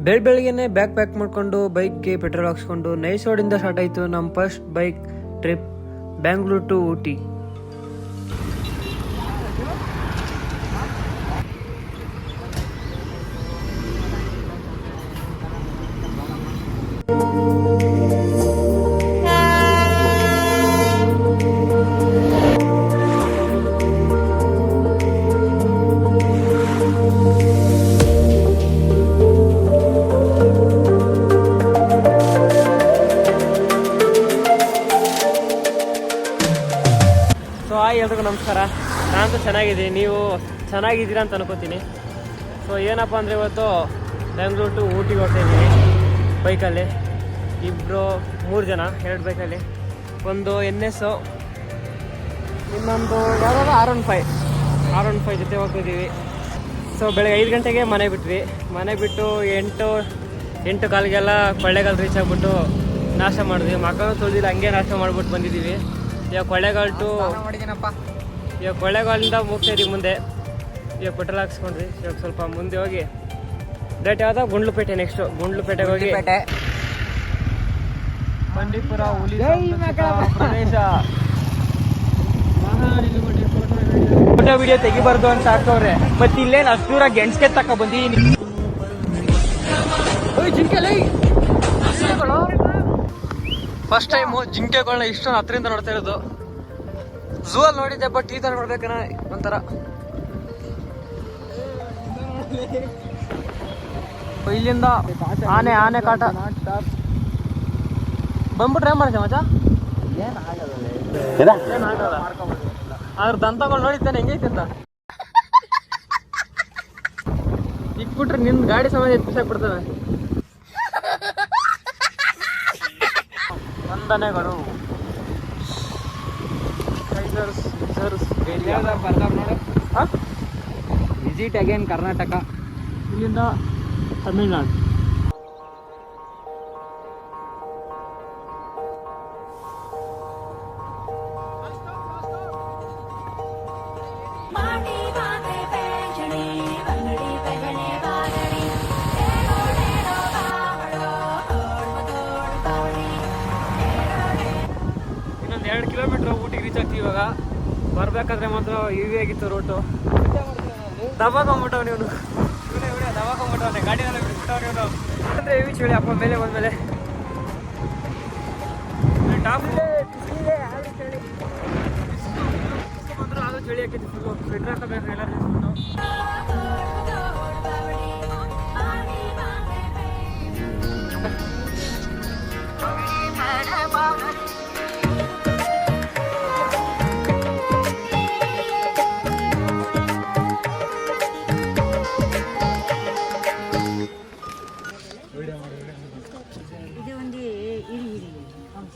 ಬೆಳಗ್ಗೆನೆ bag pack ಮಾಡ್ಕೊಂಡು ಬೈಕ್ಗೆ ಪೆಟ್ರೋಲ್ ಹಾಕ್ಸ್ಕೊಂಡು ನೈಸ್ ರೋಡಿಂದ ಸ್ಟಾರ್ಟ್ ಆಯಿತು ನಮ್ಮ first bike trip Bangalore to Ooty. So ಎಲ್ರಿಗೂ ನಮಸ್ಕಾರ. ನಾನಂತೂ ಚೆನ್ನಾಗಿದ್ದೀನಿ, ನೀವು ಚೆನ್ನಾಗಿದ್ದೀರಾ ಅಂತ ಅನ್ಕೋತೀನಿ. ಸೊ ಏನಪ್ಪ ಅಂದರೆ ಇವತ್ತು ಬೆಂಗಳೂರು ಟು ಊಟಿಗೆ ಹೋಗ್ತಾ ಇದ್ದೀನಿ ಬೈಕಲ್ಲಿ. ಮೂರು ಜನ, 2 ಬೈಕಲ್ಲಿ. ಒಂದು NS, ಇನ್ನೊಂದು ಯಾವುದಾದ್ರು R15 ಜೊತೆ ಹೋಗ್ತಿದ್ದೀವಿ. ಸೊ ಬೆಳಗ್ಗೆ 5 ಗಂಟೆಗೆ ಮನೆ ಬಿಟ್ಟು 8 ಕಾಲಿಗೆಲ್ಲ ಕೊಳ್ಳೇಗಾಲ ರೀಚ್ ಆಗಿಬಿಟ್ಟು ನಾಷ್ಟ ಮಾಡಿದ್ವಿ. ಮಕ್ಕಳು ತೊಳೆದಿಲ್ಲ, ಹಂಗೆ ನಾಷ್ಟ ಮಾಡಿಬಿಟ್ಟು ಬಂದಿದ್ದೀವಿ. ಇವಾಗ ಕೊಳ್ಳೇಗಾಲಿಂದ ಹೋಗ್ತಾ ಇದೀವಿ ಮುಂದೆ. ಇವಾಗ ಪೆಟ್ರೋಲ್ ಹಾಕ್ಸ್ಕೊಂಡ್ರಿ. ಇವಾಗ ಸ್ವಲ್ಪ ಮುಂದೆ ಹೋಗಿ ಡೇಟ್ ಯಾವ್ದು ಗುಂಡ್ಲುಪೇಟೆ. ನೆಕ್ಸ್ಟ್ ಗುಂಡ್ಲುಪೇಟೆಗೆ ಹೋಗಿ ಬಂಡೀಪುರ ಹುಲಿ ಪ್ರದೇಶ ಫೋಟೋ ವಿಡಿಯೋ ತೆಗಿಬಾರ್ದು ಅಂತ ಹಾಕವ್ರೆ. ಮತ್ತೆ ಇಲ್ಲೇನು ಅಷ್ಟು ದೂರ ಗೆಣಸ್ಕೆ ತಕ ಬಂದಿದ್ದೀನಿ. ಫಸ್ಟ್ ಟೈಮು ಜಿಂಕೆಗಳನ್ನ ಇಷ್ಟೊಂದು ಹತ್ತರಿಂದ ನೋಡ್ತಾ ಇರೋದು. ಝೂ ಅಲ್ಲಿ ನೋಡಿದ್ದೆ, ಬಟ್ ಈ ಥರ ನೋಡ್ಬೇಕನ ಒಂಥರ. ಇಲ್ಲಿಂದ ಆನೆ ಕಾಟ ಬಂದ್ಬಿಟ್ರೆ ಏನ್ ಮಾಡ್ತೇವೆ ಮಚ್ಚ? ಏನಾಗಲ್ಲ. ಅದ್ರ ದಂತಗಳು ನೋಡಿದ್ದೇನೆ ಹೆಂಗೈತಿ ಅಂತ. ಇಟ್ಬಿಟ್ರೆ ನಿನ್ ಗಾಡಿ ಸಮೇತ ಎತ್ತಿಸಾಕ್ಬಿಡ್ತವೆ. ವಂದನೆಗಳು. Visit again Karnataka. ಇಲ್ಲಿಂದ ತಮಿಳ್ನಾಡು. ಇನ್ನೊಂದು 2 ಕಿಲೋಮೀಟರ್ ಊಟಿಗೆ ರೀಚ್ ಆಗ್ತೀವಿ. ಇವಾಗ ಬರ್ಬೇಕಾದ್ರೆ ಮಾತ್ರ ಇವಿ ಆಗಿತ್ತು ರೂಟು. ದಬಾಕೊಂಬಿಟ್ಟವ್ ನೀವು, ದಬಾಕೊಂಬಿಟ್ಟವನೆ ಗಾಡಿನೆಲ್ಲ ಬಿಟ್ಬಿಟ್ಟವ್ ನೀವು. ಅಂದರೆ ಇವಿ ಚಳಿ ಅಪ್ಪ ಮೇಲೆ ಬಂದಮೇಲೆ ಟಾಪ್ ಚಳಿ ಬಂದರೂ ಅದು ಚಳಿ ಹಾಕಿತ್ತು ಫುಲ್ಲು. ಸ್ವೆಟ್ರ್ ಹಾಕಬೇಕು ಎಲ್ಲ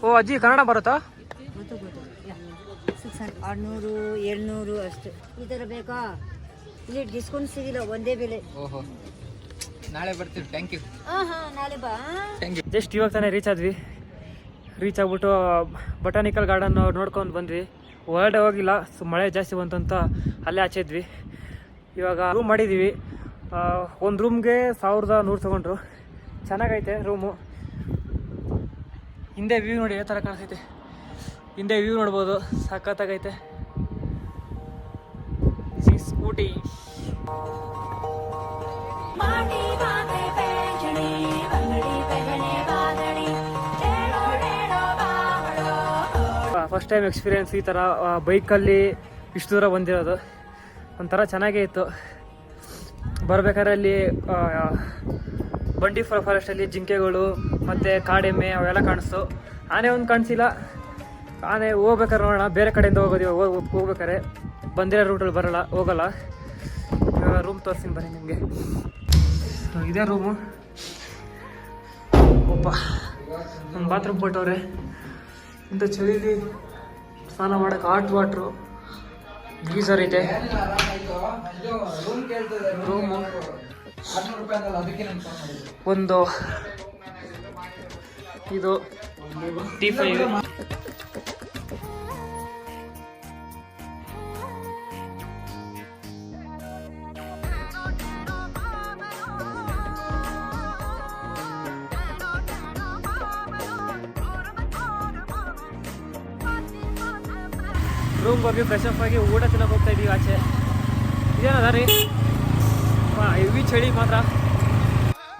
ಓ ಅಜ್ಜಿ ಕನ್ನಡ ಬರುತ್ತಾ? 600 700 ಅಷ್ಟು ಈ ಥರ ಬೇಕಾ? ಇಲ್ಲಿ ಡಿಸ್ಕೌಂಟ್ ಸಿಗಿಲ್ಲ, ಒಂದೇ ಬೆಲೆ. ಓಹೋ, ನಾಳೆ ಬರ್ತೀವಿ. Thank you. ನಾಳೆ ಬಾ. ಜಸ್ಟ್ ಇವಾಗ ತಾನೇ ರೀಚ್ ಆಗ್ಬಿಟ್ಟು ಬೊಟಾನಿಕಲ್ ಗಾರ್ಡನ್ ನೋಡ್ಕೊಂಡು ಬಂದ್ವಿ. ಹೊರಗಡೆ ಹೋಗಿಲ್ಲ, ಮಳೆ ಜಾಸ್ತಿ ಬಂತಂತ ಅಲ್ಲೇ ಆಚೆ ಇದ್ವಿ. ಇವಾಗ ರೂಮ್ ಮಾಡಿದ್ದೀವಿ. ಒಂದು ರೂಮ್ಗೆ 1100 ತಗೊಂಡ್ರು. ಚೆನ್ನಾಗೈತೆ ರೂಮು. ಹಿಂದೆ ವ್ಯೂ ನೋಡಿ ಯಾವ ಥರ ಕಾಣಿಸ್ತೈತೆ. ಹಿಂದೆ ವ್ಯೂ ನೋಡ್ಬೋದು, ಸಖತ್ತಾಗೈತೆ. ಸ್ಕೂಟಿ ಫಸ್ಟ್ ಟೈಮ್ ಎಕ್ಸ್ಪೀರಿಯನ್ಸ್ ಈ ಥರ ಬೈಕಲ್ಲಿ ಇಷ್ಟು ದೂರ ಬಂದಿರೋದು. ಒಂಥರ ಚೆನ್ನಾಗೇ ಇತ್ತು. ಬರ್ಬೇಕಾದ್ರೆ ಅಲ್ಲಿ ಬಂಡೀಪುರ ಫಾರೆಸ್ಟಲ್ಲಿ ಜಿಂಕೆಗಳು ಮತ್ತು ಕಾಡೆಮ್ಮೆ ಅವೆಲ್ಲ ಕಾಣಿಸ್ತು. ಆನೆ ಒಂದು ಕಾಣಿಸಿಲ್ಲ. ಆನೆ ಹೋಗ್ಬೇಕಾದ್ರೆ ನೋಡೋಣ, ಬೇರೆ ಕಡೆಯಿಂದ ಹೋಗ್ಬೇಕಾರೆ ಬಂದಿರೋ ರೂಟಲ್ಲಿ ಹೋಗಲ್ಲ. ರೂಮ್ ತೋರಿಸ್ತೀನಿ ಬನ್ನಿ ನಿಮಗೆ. ಇದೇ ರೂಮು. ಒಬ್ಬ ಒಂದು ಬಾತ್ರೂಮ್ ಕೊಟ್ಟವ್ರೆ. ಇಂಥ ಚಳಿಲಿ ಸ್ನಾನ ಮಾಡೋಕ್ಕೆ ಹಾಟ್ ವಾಟ್ರು, ಗೀಸರ್ ಇದೆ. ರೂಮು ಒಂದು ಇದು T5. ರೂಮ್ಗೆ ಹೋಗಿ ಫ್ರೆಶ್ ಅಪ್ ಆಗಿ ಊಟ ತಿನ್ನೋಕೆ ಹೋಗ್ತಾ ಇದ್ದೀವಿ ಆಚೆ. ಇದೇನದ ರೀ ಹೆವಿ ಚಳಿ ಮಾತ್ರ.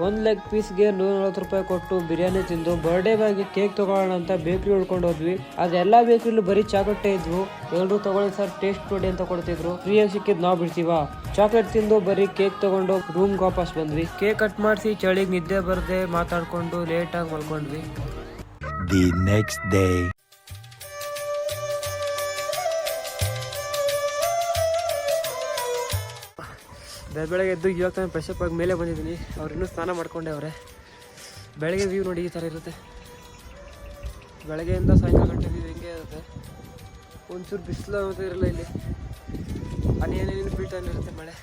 ಒಂದು ಲೆಗ್ ಪೀಸ್ಗೆ 140 ರೂಪಾಯಿ ಕೊಟ್ಟು ಬಿರಿಯಾನಿ ತಿಂದು ಬರ್ಡೇ ಬಾಗಿ ಕೇಕ್ ತೊಗೊಳ್ಳೋಣ ಅಂತ ಬೇಕ್ರಿ ಉಳ್ಕೊಂಡು ಹೋದ್ವಿ. ಅದೆಲ್ಲ ಬೇಕ್ರಿಲೂ ಬರೀ ಚಾಕ್ಲೇಟೇ ಇದ್ವು. ಎಲ್ಲರೂ ತಗೊಳ್ಳಿ ಸರ್ ಟೇಸ್ಟ್ ನೋಡಿ ಅಂತ ಕೊಡ್ತಿದ್ರು. ಫ್ರೀಯಾಗಿ ಸಿಕ್ಕಿದ್ ನಾವು ಬಿಡ್ತೀವ. ಚಾಕ್ಲೇಟ್ ತಿಂದು ಬರೀ ಕೇಕ್ ತಗೊಂಡು ರೂಮ್ಗೆ ವಾಪಸ್ ಬಂದ್ವಿ. ಕೇಕ್ ಕಟ್ ಮಾಡಿಸಿ ಚಳಿಗೆ ನಿದ್ದೆ ಬರದೆ ಮಾತಾಡ್ಕೊಂಡು ಲೇಟಾಗಿ ಮಲ್ಕೊಂಡ್ವಿ. The next day. ಬೆಳಗ್ಗೆ ಎದ್ದು ಇವಾಗ ತಾನು ಫ್ರೆಶ್ ಅಪ್ ಆಗಿ ಮೇಲೆ ಬಂದಿದ್ದೀನಿ. ಅವ್ರು ಇನ್ನೂ ಸ್ನಾನ ಮಾಡ್ಕೊಂಡೆ ಅವರೇ. ಬೆಳಗ್ಗೆ ವ್ಯೂ ನೋಡಿ ಈ ಥರ ಇರುತ್ತೆ. ಬೆಳಗ್ಗೆಯಿಂದ ಸಾಯಂಕಾಲ ಗಂಟೆ ವ್ಯೂ ಹಿಂಗೆ ಇರುತ್ತೆ. ಒಂಚೂರು ಬಿಸಿಲು ಅಂತ ಇರಲ್ಲ ಇಲ್ಲಿ. ಹನಿ ಬೀಳ್ತಾನೆ ಇರುತ್ತೆ ಮಳೆ.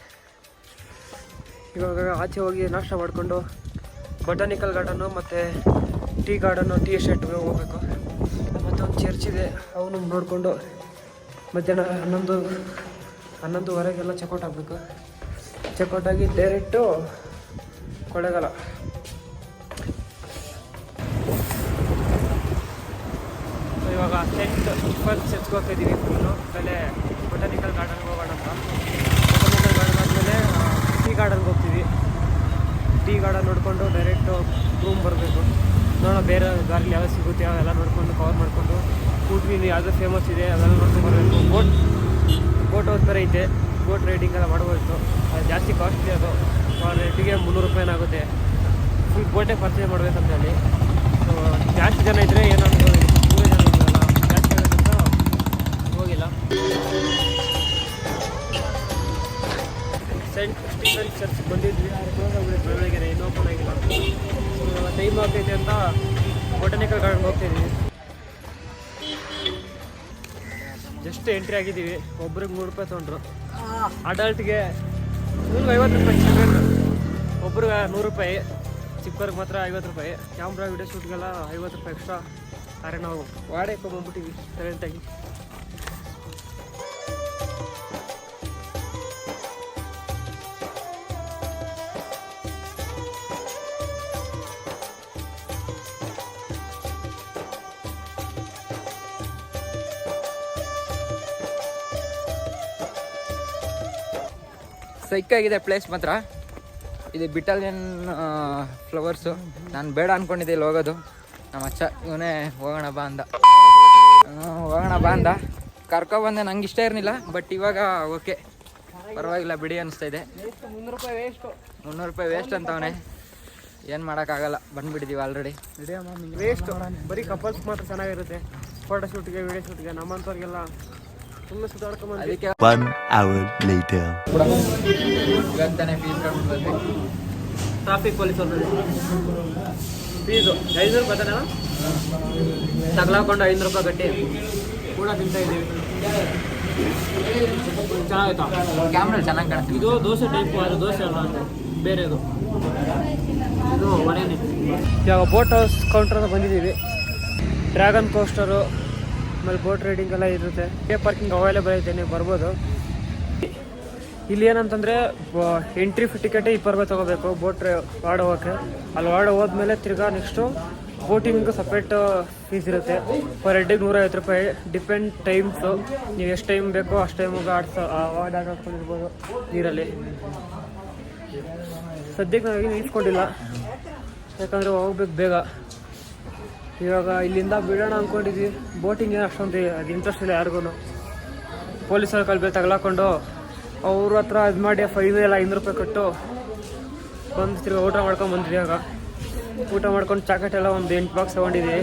ಇವಾಗ ಆಚೆ ಹೋಗಿ ನಾಷ್ಟ ಮಾಡಿಕೊಂಡು ಬಟಾನಿಕಲ್ ಗಾರ್ಡನ್ನು ಮತ್ತು ಟೀ ಗಾರ್ಡನ್ನು ಟೀ ಎಸ್ಟೇಟ್ಗೆ ಹೋಗ್ಬೇಕು. ಮತ್ತು ಒಂದು ಚರ್ಚ್ ಇದೆ, ಅವನು ನೋಡಿಕೊಂಡು ಮಧ್ಯಾಹ್ನ 11:30 ಚೆಕ್ಔಟ್ ಆಗಬೇಕು. ಚೆಕ್ಔಟ್ ಆಗಿ ಡೈರೆಕ್ಟು ಕೊಳ್ಳೇಗಾಲ. ಇವಾಗ ಫಸ್ಟ್ ಚರ್ಚ್ಗೆ ಹೋಗ್ತಾ ಇದ್ದೀವಿ. ಫುಲ್ಲು ಆಮೇಲೆ ಬೊಟಾನಿಕಲ್ ಗಾರ್ಡನ್ಗೆ ಹೋಗೋಣ ಅಂತ. ಬೊಟಾನಿಕಲ್ ಗಾರ್ಡನ್ ಆದಮೇಲೆ ಟೀ ಗಾರ್ಡನ್ಗೆ ಹೋಗ್ತೀವಿ. ಟೀ ಗಾರ್ಡನ್ ನೋಡಿಕೊಂಡು ಡೈರೆಕ್ಟು ರೂಮ್ ಬರಬೇಕು. ನೋಡೋಣ ಬೇರೆ ದಾರಿಲಿ ಯಾವ್ದು ಸಿಗುತ್ತೆ ಅವೆಲ್ಲ ನೋಡಿಕೊಂಡು ಕವರ್ ಮಾಡಿಕೊಂಡು ಕೂಟ್ವಿ ಯಾವುದೋ ಫೇಮಸ್ ಇದೆ ಅವೆಲ್ಲ ನೋಡ್ಕೊಂಡು ಬರಬೇಕು. ಬೋಟ್ ಹೌಸ್ ಬೇರೆ ಐತೆ. ಬೋಟ್ ರೈಡಿಂಗ್ ಎಲ್ಲ ಮಾಡ್ಬೋದು. ಅದು ಜಾಸ್ತಿ ಕಾಸ್ಟ್ಲಿ. ಅದು ರೇಟಿಗೆ 300 ರೂಪಾಯಿನಾಗುತ್ತೆ. ಫುಲ್ ಬೋಟೇ ಪರ್ಚೇಸ್ ಮಾಡಬೇಕಂತ ಹೇಳಿ. ಸೊ ಜಾಸ್ತಿ ಜನ ಇದ್ದರೆ ಏನೋ ಅನ್ಬೋದು. 3 ಜನ ಇದ್ರಲ್ಲ ಜಾಸ್ತಿ ಆಗೋದಂತ ಹೋಗಿಲ್ಲ. ಸೆಂಟ್ ಸ್ಟೀಫನ್ ಚರ್ಚ್ ಬಂದಿದ್ವಿ. ಬೆಳಗ್ಗೆ ಇನ್ನೂ ಓಪನ್ ಆಗಿಲ್ಲ. ಟೈಮ್ ಆಗ್ತೈತೆ ಅಂತ ಬೊಟಾನಿಕಲ್ ಗಾರ್ಡನ್ಗೆ ಹೋಗ್ತಾಯಿದ್ವಿ. ಜಸ್ಟ್ ಎಂಟ್ರಿ ಆಗಿದ್ದೀವಿ. ಒಬ್ರಿಗೆ 3 ರೂಪಾಯಿ ತೊಗೊಂಡ್ರು. ಅಡಲ್ಟ್ಗೆ 50 ರೂಪಾಯಿ, ಚಿಲ್ಡ್ರನ್ ಒಬ್ರಿಗೆ 100 ರೂಪಾಯಿ, ಚಿಕ್ಕವ್ರಿಗೆ ಮಾತ್ರ 50 ರೂಪಾಯಿ. ಕ್ಯಾಮ್ರಾ ವಿಡಿಯೋ ಶೂಟ್ಗೆಲ್ಲ 50 ರೂಪಾಯಿ ಎಕ್ಸ್ಟ್ರಾ. ಆದರೆ ನಾವು ವಾಡಗೆ ತೊಗೊಂಡ್ಬಿಟ್ಟಿವಿ ಸೈಲೆಂಟಾಗಿ. ಸೈಕಾಗಿದೆ ಪ್ಲೇಸ್ ಮಾತ್ರ. ಇದು ಬಿಟಾಲಿಯನ್ ಫ್ಲವರ್ಸು. ನಾನು ಬೇಡ ಅಂದ್ಕೊಂಡಿದ್ದೆ ಇಲ್ಲಿ ಹೋಗೋದು. ನಮ್ಮ ಅಚ್ಚ ಇವನೇ ಹೋಗೋಣ ಬಾ ಅಂದ. ಕರ್ಕೊಬಂದೆ. ನಂಗೆ ಇಷ್ಟ ಇರಲಿಲ್ಲ, ಬಟ್ ಇವಾಗ ಓಕೆ ಪರವಾಗಿಲ್ಲ ಬಿಡಿ ಅನಿಸ್ತಾ ಇದೆ. 300 ರೂಪಾಯಿ ವೇಸ್ಟ್ ಅಂತವನೇ. ಏನು ಮಾಡೋಕ್ಕಾಗಲ್ಲ, ಬಂದುಬಿಟ್ಟಿದ್ದೀವಿ ಆಲ್ರೆಡಿ. ವೇಸ್ಟ್ ಬರೀ ಕಪಲ್ಸ್ ಮಾತ್ರ ಚೆನ್ನಾಗಿರುತ್ತೆ. Photo ಶೂಟ್ಗೆ video ಶೂಟ್ಗೆ. ನಮ್ಮಂಥವ್ರಿಗೆಲ್ಲ ಸುಮ್ಮನೆ ಸುತ್ತಾಡ್ಕೊಂಬಂದು. ಅದಕ್ಕೆ 1 hour later. ಇವಾಗ ತಾನೇ ಫೀಸ್ ಬಂದ್ವಿ. ಟ್ರಾಫಿಕ್ ಪೊಲೀಸ್ ಅವ್ರದ್ದು ಫೀಸು 500 ರೂಪಾಯಿ ತಾನೇ. ತಗಲಾಕೊಂಡು 500 ರೂಪಾಯಿ ಕಟ್ಟಿ ಕೂಡ ತಿಂತಾ ಇದ್ದೀವಿ. ಚೆನ್ನಾಗಿತ್ತು. ಕ್ಯಾಮ್ರಾ ಚೆನ್ನಾಗಿ ಕಾಣಿಸ್ತೀವಿ. ಇದು ದೋಸೆ ಟೈಪು. ಅದು ದೋಸೆ ಅಲ್ಲ, ಬೇರೆದು. ಇದು ವಡೆನೇ. ಇವಾಗ ಬೋಟ್ ಹೌಸ್ ಕೌಂಟರ್ ಅಂತ ಬಂದಿದ್ದೀವಿ. ಡ್ರ್ಯಾಗನ್ ಕೋಸ್ಟರು ಆಮೇಲೆ ಬೋಟ್ ರೈಡಿಂಗ್ ಎಲ್ಲ ಇರುತ್ತೆ. ಪಾರ್ಕಿಂಗ್ ಅವೈಲೇಬಲ್ ಐತೆ, ನೀವು ಬರ್ಬೋದು. ಇಲ್ಲಿ ಏನಂತಂದರೆ ಎಂಟ್ರಿ ಟಿಕೆಟೇ 20 ರೂಪಾಯಿ ತೊಗೋಬೇಕು ಬೋಟ್ ಹೋಗೋಕ್ಕೆ. ಅಲ್ಲಿ ಹೋದ್ಮೇಲೆ ತಿರ್ಗಾ ನೆಕ್ಸ್ಟು ಬೋಟಿಂಗ್ ಸಪ್ರೇಟ್ ಫೀಸ್ ಇರುತ್ತೆ. ಪರ್ ಹೆಡ್ಡಿಗೆ 150 ರೂಪಾಯಿ. Depend times. ನೀವು ಎಷ್ಟು ಟೈಮ್ ಬೇಕೋ ಅಷ್ಟು ಟೈಮಿಗೆ ಆಡ್ಕೊಂಡಿರ್ಬೋದು ನೀರಲ್ಲಿ. ಸದ್ಯಕ್ಕೆ ನಾವು ಏನು ನಿಲ್ಸ್ಕೊಂಡಿಲ್ಲ, ಯಾಕಂದರೆ ಹೋಗ್ಬೇಕು ಬೇಗ. ಇವಾಗ ಇಲ್ಲಿಂದ ಬಿಡೋಣ ಅಂದ್ಕೊಂಡಿದ್ವಿ. ಬೋಟಿಂಗ್ ಏನು ಅಷ್ಟೊಂದು ಅದು ಇಂಟ್ರೆಸ್ಟ್ ಇಲ್ಲ ಯಾರಿಗೂ. ಪೊಲೀಸರು ಕಲ್ಬೆ ತಗಲಾಕೊಂಡು ಅವ್ರ ಹತ್ರ ಇದು ಮಾಡಿ ಫೈನ್ ಎಲ್ಲ 500 ರೂಪಾಯಿ ಕೊಟ್ಟು ಬಂದು ತಿರ್ಗಿ ಊಟ ಮಾಡ್ಕೊಂಡು ಬಂದ್ವಿ. ಆಗ ಊಟ ಮಾಡ್ಕೊಂಡು ಚಾಕೆಟ್ ಎಲ್ಲ ಒಂದು 8 ಬಾಕ್ಸ್ ತೊಗೊಂಡಿದ್ವಿ.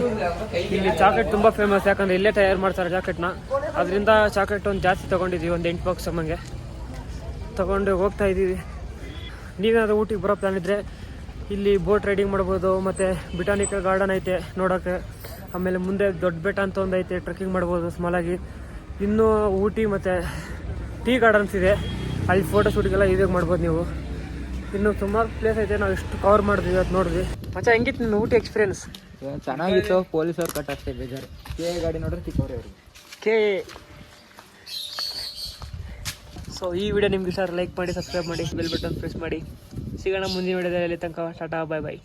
ಇಲ್ಲಿ ಚಾಕೆಟ್ ತುಂಬ ಫೇಮಸ್, ಯಾಕಂದರೆ ಇಲ್ಲೇ ತಯಾರು ಮಾಡ್ತಾರೆ ಜಾಕೆಟ್ನ. ಅದರಿಂದ ಚಾಕೆಟ್ ಒಂದು ಜಾಸ್ತಿ ತೊಗೊಂಡಿದ್ವಿ, ಒಂದು 8 ಬಾಕ್ಸ್ ನಮಗೆ ತೊಗೊಂಡು ಹೋಗ್ತಾ ಇದ್ದೀವಿ. ನೀವೇನಾದರೂ ಊಟಿಗೆ ಬರೋ ಪ್ಲಾನ್ ಇದ್ದರೆ ಇಲ್ಲಿ ಬೋಟ್ ರೈಡಿಂಗ್ ಮಾಡ್ಬೋದು. ಮತ್ತು ಬೊಟಾನಿಕಲ್ ಗಾರ್ಡನ್ ಐತೆ ನೋಡೋಕ್ಕೆ. ಆಮೇಲೆ ಮುಂದೆ ದೊಡ್ಡ ಬೆಟ್ಟ ಅಂತ ಒಂದು ಐತೆ, ಟ್ರೆಕ್ಕಿಂಗ್ ಮಾಡ್ಬೋದು ಸ್ಮಾಲಾಗಿ. ಇನ್ನೂ ಊಟಿ ಮತ್ತು ಟೀ ಗಾರ್ಡನ್ಸ್ ಇದೆ, ಅಲ್ಲಿ ಫೋಟೋ ಶೂಟಿಗೆಲ್ಲ ಈಸಿಯಾಗಿ ಮಾಡ್ಬೋದು ನೀವು. ಇನ್ನು ಸುಮಾರು ಪ್ಲೇಸ್ ಐತೆ, ನಾವು ಎಷ್ಟು ಕವರ್ ಮಾಡಿದ್ವಿ ಅದು ನೋಡಿದ್ವಿ. ಮಚ್ಚ ಹೆಂಗಿತ್ತು ನಿನ್ನ ಊಟಿ ಎಕ್ಸ್ಪೀರಿಯನ್ಸ್? ಚೆನ್ನಾಗಿತ್ತು. ಪೊಲೀಸವ್ರು ಕಟ್ ಅಷ್ಟೇ ಬೇಜಾರು. ಗಾಡಿ ನೋಡ್ರೆ ತಿಕ್ಕವ್ರೆ ಅವರು. ಸೊ ಈ ವಿಡಿಯೋ ನಿಮ್ಗೆ ಇಷ್ಟ ಲೈಕ್ ಮಾಡಿ, ಸಬ್ಸ್ಕ್ರೈಬ್ ಮಾಡಿ, ಬೆಲ್ ಬಟನ್ ಪ್ರೆಸ್ ಮಾಡಿ. ಸಿಗೋಣ ಮುಂದಿನ ವಿಡಿಯೋದಲ್ಲಿ. ತನಕ ಟಾಟಾ, ಬಾಯ್ ಬಾಯ್.